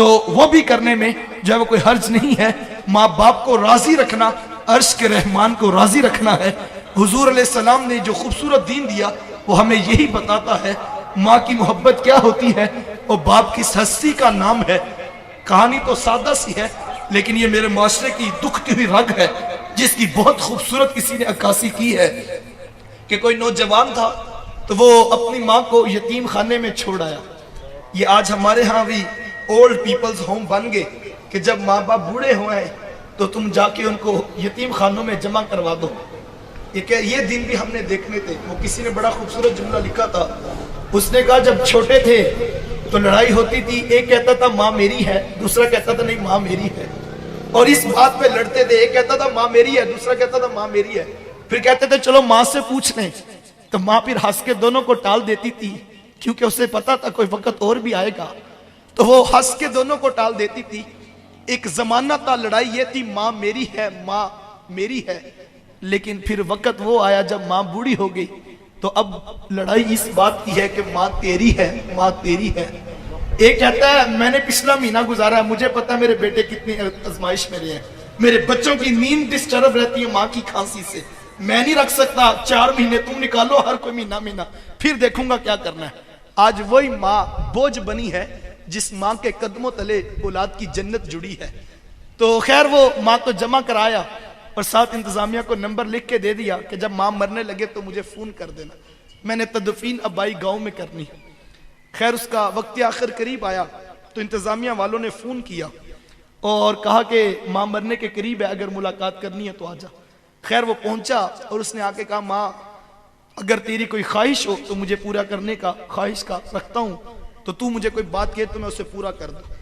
تو وہ بھی کرنے میں جو ہے وہ کوئی حرج نہیں ہے. ماں باپ کو راضی رکھنا عرش کے رحمان کو راضی رکھنا ہے. حضور علیہ السلام نے جو خوبصورت دین دیا وہ ہمیں یہی بتاتا ہے ماں کی محبت کیا ہوتی ہے اور باپ کس ہستی کا نام ہے. کہانی تو سادہ سی ہے لیکن یہ میرے معاشرے کی دکھتی ہوئی رگ ہے جس کی بہت خوبصورت کسی نے عکاسی کی ہے کہ کوئی نوجوان تھا تو وہ اپنی ماں کو یتیم خانے میں چھوڑ آیا. یہ آج ہمارے ہاں بھی اولڈ پیپلز ہوم بن گئے کہ جب ماں باپ بوڑھے ہوئے تو تم جا کے ان کو یتیم خانوں میں جمع کروا دو. یہ دن بھی ہم نے دیکھنے تھے. وہ کسی نے بڑا خوبصورت جملہ لکھا تھا. اس نے کہا جب چھوٹے تھے تو لڑائی ہوتی تھی, ایک کہتا تھا ماں میری ہے, دوسرا کہتا تھا نہیں ماں میری ہے, اور اس بات پہ لڑتے تھے. ایک کہتا تھا ماں میری ہے, دوسرا کہتا تھا ماں میری ہے. پھر کہتے تھے چلو ماں سے پوچھ لیں, تو ماں پھر ہنس کے دونوں کو ٹال دیتی تھی کیونکہ اسے پتا تھا کوئی وقت اور بھی آئے گا, تو وہ ہنس کے دونوں کو ٹال دیتی تھی. ایک زمانہ تھا لڑائی یہ تھی ماں میری ہے ماں میری ہے, لیکن پھر وقت وہ آیا جب ماں بوڑھی ہو گئی تو اب لڑائی اس بات کی ہے کہ ماں تیری ہے ماں تیری ہے. ایک کہتا ہے میں نے پچھلا مہینہ گزارا, مجھے پتا میرے بیٹے کتنی آزمائش میں رہے ہیں, میرے بچوں کی نیند ڈسٹرب رہتی ہے ماں کی کھانسی سے, میں نہیں رکھ سکتا, 4 مہینے تم نکالو ہر کوئی مہینہ پھر دیکھوں گا کیا کرنا ہے. آج وہی ماں بوجھ بنی ہے جس ماں کے قدموں تلے اولاد کی جنت جڑی ہے. تو خیر وہ ماں کو جمع کرایا اور ساتھ انتظامیہ کو نمبر لکھ کے دے دیا کہ جب ماں مرنے لگے تو مجھے فون کر دینا, میں نے تدفین ابائی گاؤں میں کرنی. خیر اس کا وقت آخر قریب آیا تو انتظامیہ والوں نے فون کیا اور کہا کہ ماں مرنے کے قریب ہے, اگر ملاقات کرنی ہے تو آ جا. خیر وہ پہنچا اور اس نے آ کے کہا ماں اگر تیری کوئی خواہش ہو تو مجھے پورا کرنے کا خواہش کا رکھتا ہوں, تو تو مجھے کوئی بات کہے تو میں اسے پورا کر دوں.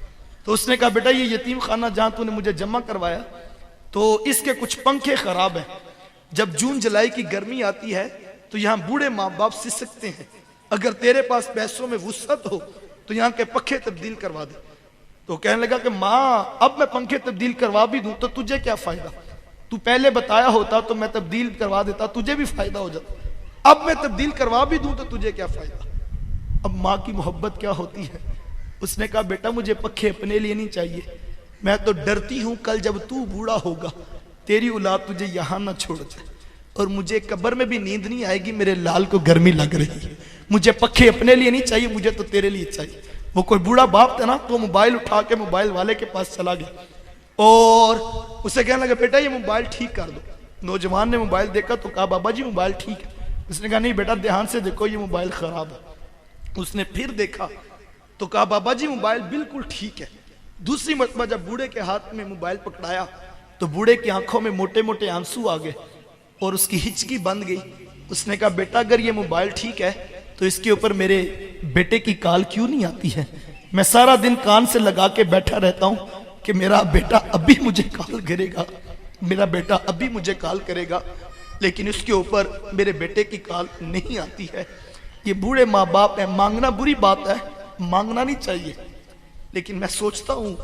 تو اس نے کہا بیٹا یہ یتیم خانہ جہاں تو نے مجھے جمع کروایا تو اس کے کچھ پنکھے خراب ہیں, جب جون جولائی کی گرمی آتی ہے تو یہاں بوڑھے ماں باپ سسکتے ہیں, اگر تیرے پاس پیسوں میں وسعت ہو تو یہاں کے پنکھے تبدیل کروا دے. تو کہنے لگا کہ ماں اب میں پنکھے تبدیل کروا بھی دوں تو تجھے کیا فائدہ, تو پہلے بتایا ہوتا تو میں تبدیل کروا دیتا, تجھے بھی فائدہ ہو جاتا, اب میں تبدیل کروا بھی دوں تو تجھے کیا فائدہ. اب ماں کی محبت کیا ہوتی ہے. اس نے کہا بیٹا مجھے پنکھے اپنے لیے نہیں چاہیے, میں تو ڈرتی ہوں کل جب تو بوڑھا ہوگا تیری اولاد تجھے یہاں نہ چھوڑ جائے, اور مجھے قبر میں بھی نیند نہیں آئے گی, میرے لال کو گرمی لگ رہی ہے, مجھے پنکھے اپنے لیے نہیں چاہیے, مجھے تو تیرے لیے چاہیے. وہ کوئی بوڑھا باپ تھا نا, تو موبائل اٹھا کے موبائل والے کے پاس چلا گیا اور اسے کہنے لگا بیٹا یہ موبائل ٹھیک کر دو. نوجوان نے موبائل دیکھا تو کہا بابا جی موبائل ٹھیک ہے. اس نے کہا نہیں بیٹا دھیان سے دیکھو یہ موبائل خراب ہے. اس نے پھر دیکھا تو کہا بابا جی موبائل بالکل ٹھیک ہے. دوسری مرتبہ جب بوڑھے کے ہاتھ میں موبائل پکڑایا تو بوڑھے کی آنکھوں میں موٹے موٹے آنسو آ گئے اور اس کی ہچکی بند گئی. اس نے کہا بیٹا اگر یہ موبائل ٹھیک ہے تو اس کے اوپر میرے بیٹے کی کال کیوں نہیں آتی ہے, میں سارا دن کان سے لگا کے بیٹھا رہتا ہوں کہ میرا بیٹا ابھی مجھے کال کرے گا, میرا بیٹا ابھی مجھے کال کرے گا, لیکن اس کے اوپر میرے بیٹے کی کال نہیں آتی ہے. یہ بوڑھے ماں باپ ہیں, مانگنا بری بات ہے, مانگنا نہیں چاہیے, لیکن میں سوچتا ہوں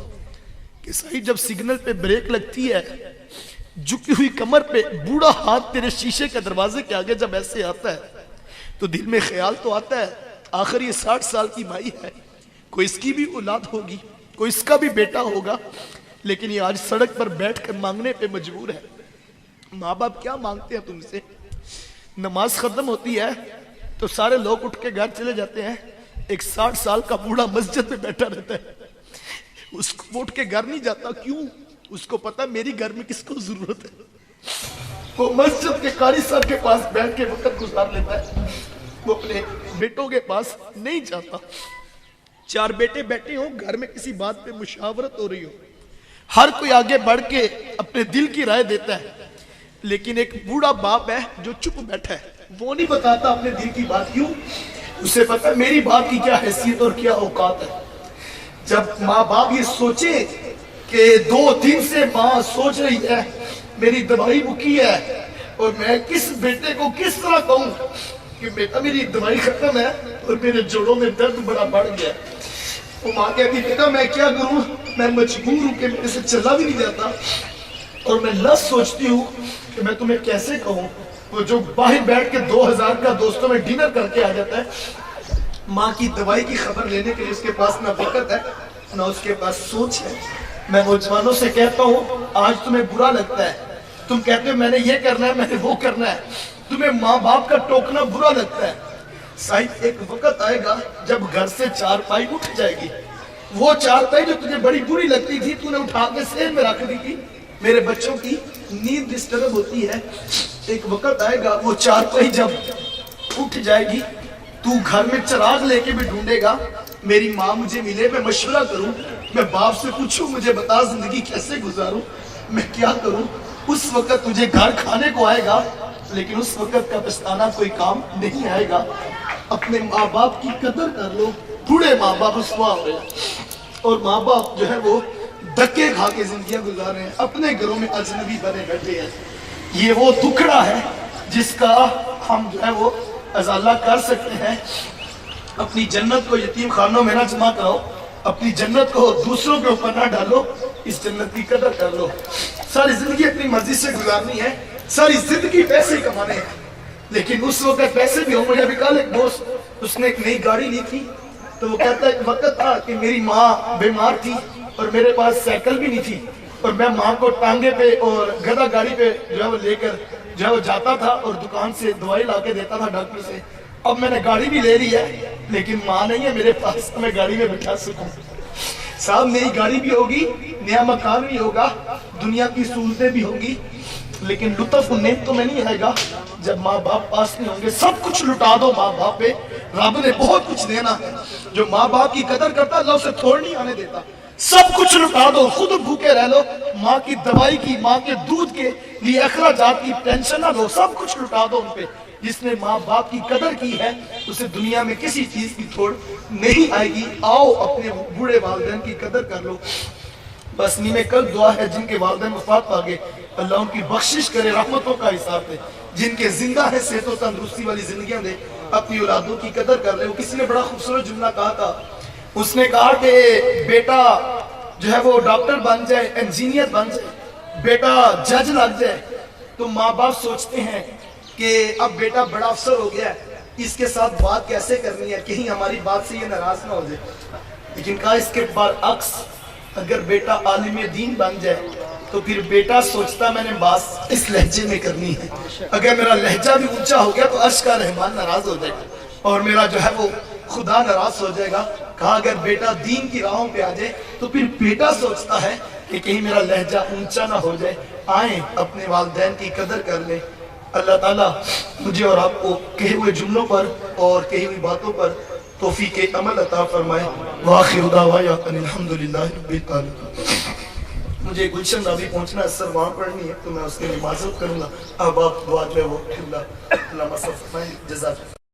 کہ صحیح جب سگنل پہ بریک لگتی ہے جھکی ہوئی کمر پہ بوڑھا ہاتھ تیرے شیشے کے دروازے کے آگے جب ایسے آتا ہے تو دل میں خیال تو آتا ہے آخر یہ 60 سال کی مائی ہے, کوئی اس کی بھی اولاد ہوگی, کوئی اس کا بھی بیٹا ہوگا, لیکن یہ آج سڑک پر بیٹھ کر مانگنے پہ مجبور ہے. ماں باپ کیا مانگتے ہیں تم سے؟ نماز ختم ہوتی ہے تو سارے لوگ اٹھ کے گھر چلے جاتے ہیں, ایک 60 سال کا بوڑھا مسجد میں بیٹھا رہتا ہے, اس کو اٹھ کے گھر نہیں جاتا. کیوں؟ اس کو پتا میری گھر میں کس کو ضرورت ہے. وہ مسجد کے قاری صاحب کے پاس بیٹھ کے وقت گزار لیتا ہے, وہ اپنے بیٹوں کے پاس نہیں جاتا. 4 بیٹے بیٹھے ہوں گھر میں کسی بات پہ مشاورت ہو رہی ہو, ہر کوئی آگے بڑھ کے اپنے دل کی رائے دیتا ہے, لیکن ایک بوڑھا باپ ہے جو چپ بیٹھا ہے, وہ نہیں بتاتا اپنے دل کی بات. کیوں؟ اسے پتا میری بات کی کیا حیثیت اور کیا اوقات ہے. جب ماں باپ یہ سوچے کہ 2 دن سے ماں سوچ رہی ہے میری دوائی بکی ہے اور میں کس بیٹے کو کس طرح کہوں کہ بیٹا میری دوائی ختم ہے اور میرے جوڑوں میں درد بڑا بڑھ گیا, وہ ماں کہتی بیٹا میں کیا کروں, میں مجبور ہوں کہ میرے سے چلا بھی نہیں جاتا اور میں لفظ سوچتی ہوں کہ میں تمہیں کیسے کہوں. وہ جو باہر بیٹھ کے 2000 کا دوستوں میں ڈنر کر کے آ جاتا ہے, ماں کی دوائی کی خبر لینے کے لیے اس کے پاس نہ وقت ہے نہ اس کے پاس سوچ ہے. میں نوجوانوں سے کہتا ہوں آج تمہیں برا لگتا ہے, تم کہتے ہو میں نے یہ کرنا ہے, میں نے وہ کرنا ہے, تمہیں ماں باپ کا ٹوکنا برا لگتا ہے. صاحب ایک وقت آئے گا جب گھر سے چارپائی اٹھ جائے گی, وہ چارپائی جو تجھے بڑی بری لگتی تھی تو نے اٹھا کے سین میں رکھ دی تھی. میرے بچوں کی نیند ڈسٹرب ہوتی ہے, ایک وقت آئے گا وہ چارپائی جب اٹھ جائے گی تو گھر میں چراغ لے کے بھی ڈھونڈے گا. میری ماں مجھے ملے, میں مشورہ کروں, میں باپ سے پوچھوں مجھے بتا زندگی کیسے گزاروں, میں کیا کروں. اس وقت تجھے گھر کھانے کو آئے گا, لیکن اس وقت کا پچھتانا کوئی کام نہیں آئے گا. اپنے ماں باپ کی قدر کر لو. بوڑھے ماں باپ رسوا ہو رہے ہیں اور ماں باپ جو ہے وہ دھکے کھا کے زندگیاں گزار رہے ہیں, اپنے گھروں میں اجنبی بنے بیٹھے ہیں. یہ وہ ٹکڑا ہے جس کا ہم جو ہے وہ ازالہ کر سکتے ہیں. اپنی جنت کو یتیم خانوں میں نہ جمع کراؤ, اپنی جنت کو دوسروں کے اوپر نہ ڈالو, اس جنت کی قدر کر لو. ساری زندگی اپنی مرضی سے گزارنی ہے, ساری زندگی پیسے کمانے ہیں, لیکن اس وقت پیسے بھی ہوں. مجھے ابھی کل ایک دوست, اس نے ایک نئی گاڑی لی تھی, تو وہ کہتا ہے ایک وقت تھا کہ میری ماں بیمار تھی اور میرے پاس سائیکل بھی نہیں تھی, اور میں ماں کو ٹانگے پہ اور گدھا گاڑی پہ جو ہے وہ لے کر جو ہے وہ جاتا تھا اور دکان سے دوائی لا کے دیتا تھا ڈاکٹر سے. اب میں نے گاڑی بھی لے لی ہے, لیکن ماں نہیں ہے میرے پاس, میں گاڑی میں بٹھا سکوں. صاحب نئی گاڑی بھی ہوگی, نیا مکان بھی ہوگا, دنیا کی سہولتیں بھی ہوں گی, لیکن لطف نیند تو میں نہیں آئے گا جب ماں باپ پاس نہیں ہوں گے. سب کچھ لٹا دو ماں باپ پہ, رب نے بہت کچھ دینا ہے. جو ماں باپ کی قدر کرتا اللہ اسے تھوڑ نہیں آنے دیتا. سب کچھ لٹا دو, خود بھوکے رہ لو, ماں کی دوائی کی, ماں کے دودھ کے لیے اخراجات کی ٹینشن نہ لو, سب کچھ لٹا دو ان پہ. جس نے ماں باپ کی قدر کی ہے اسے دنیا میں کسی چیز کی تھوڑ نہیں آئے گی. آؤ اپنے بوڑھے والدین کی قدر کر لو. بس نیمے کل دعا ہے جن کے والدین وفات پا گئے, اللہ ان کی بخشش کرے, رحمتوں کا حساب دے. جن کے زندہ ہے صحت و تندرستی والی زندگیاں دے, اپنی اولادوں کی قدر کر لے. کسی نے بڑا خوبصورت جملہ کہا تھا, اس نے کہا کہ بیٹا جو ہے وہ ڈاکٹر بن جائے, انجینئر بن جائے, بیٹا جج لگ جائے, تو ماں باپ سوچتے ہیں کہ اب بیٹا بڑا افسر ہو گیا ہے, اس کے ساتھ بات کیسے کرنی ہے, کہیں ہماری بات سے یہ ناراض نہ ہو جائے. لیکن کہا اس کے برعکس, اگر بیٹا عالم دین بن جائے تو پھر بیٹا سوچتا میں نے بات اس لہجے میں کرنی ہے. اگر میرا لہجہ بھی اونچا ہو گیا تو عرش کا رحمان ناراض ہو جائے گا اور میرا جو ہے وہ خدا ناراض ہو جائے گا. کہا اگر بیٹا دین کی راہوں پہ آ جائے تو پھر بیٹا سوچتا ہے کہ کہیں میرا لہجہ اونچا نہ ہو جائے. آئیں اپنے والدین کی قدر کر لیں. اللہ تعالیٰ مجھے اور آپ کو کہے ہوئے جملوں پر اور کہی ہوئی باتوں پر توفیق عمل عطا فرمائے. وآخر دعوانا ان الحمدللہ رب العالمین. مجھے گلشن رابی پہنچنا ہے, سر وہاں پڑھنی ہے تو میں اس کے لیے معذرت کروں گا. اب آپ دعا جو ہے وہ اللہ مسئلہ فرمائیں. جزاک